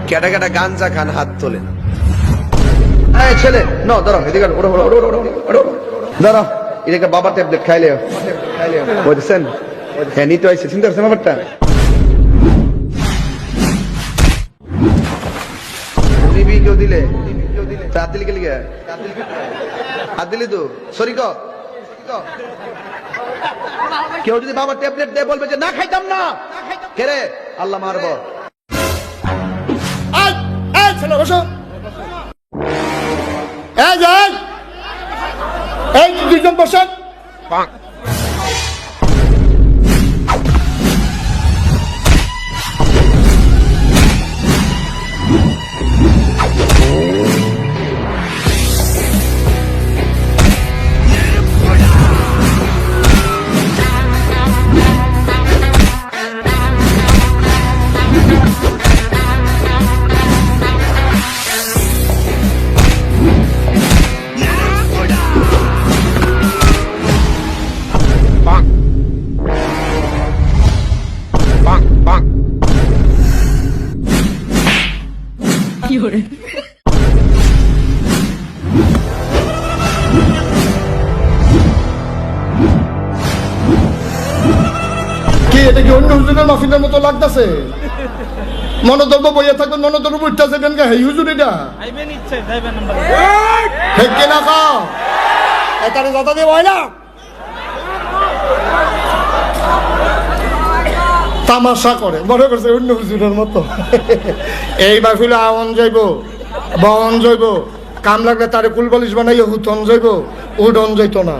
কেটা কেটা গাঞ্জা খান হাত তোলেন। এই ছেলে ন ধরো এদিকে ওড়ো ওড়ো ওড়ো ওড়ো ওড়ো ধরো এদিকে বাবা ট্যাবলেট খাইলে বুঝছেন হ্যাঁ নিতে হয়েছে চিন্তা করছেন ব্যাপারটা নিবি কেউ দিলে হাত দিলি গেলি হাত দিলি তো সরিক কেউ যদি বাবা ট্যাবলেট দেয় বলবে যে না খাইতাম না কে রে আল্লাহ মারব ছেলে বসো এই দুইজন বসেন কি এটা কি অন্য হুজুরের মাহফিলের মতো লাগতেছে মনোদর্ব বইয়া থাকবেন মনোদর্ব উঠতেছে কেন এই হুজুর এটা হেঁকে না খাও এখানে দাদা দিয়ে হয় না তামাশা করে মনে করছে অন্য হুজুরের মতো এই মাহফিলে আওয়ান যাইব বহন যাইব কাম লাগলে তারে কুলবালিশ বানাইয়া হুতন যাইব উডন যাইত না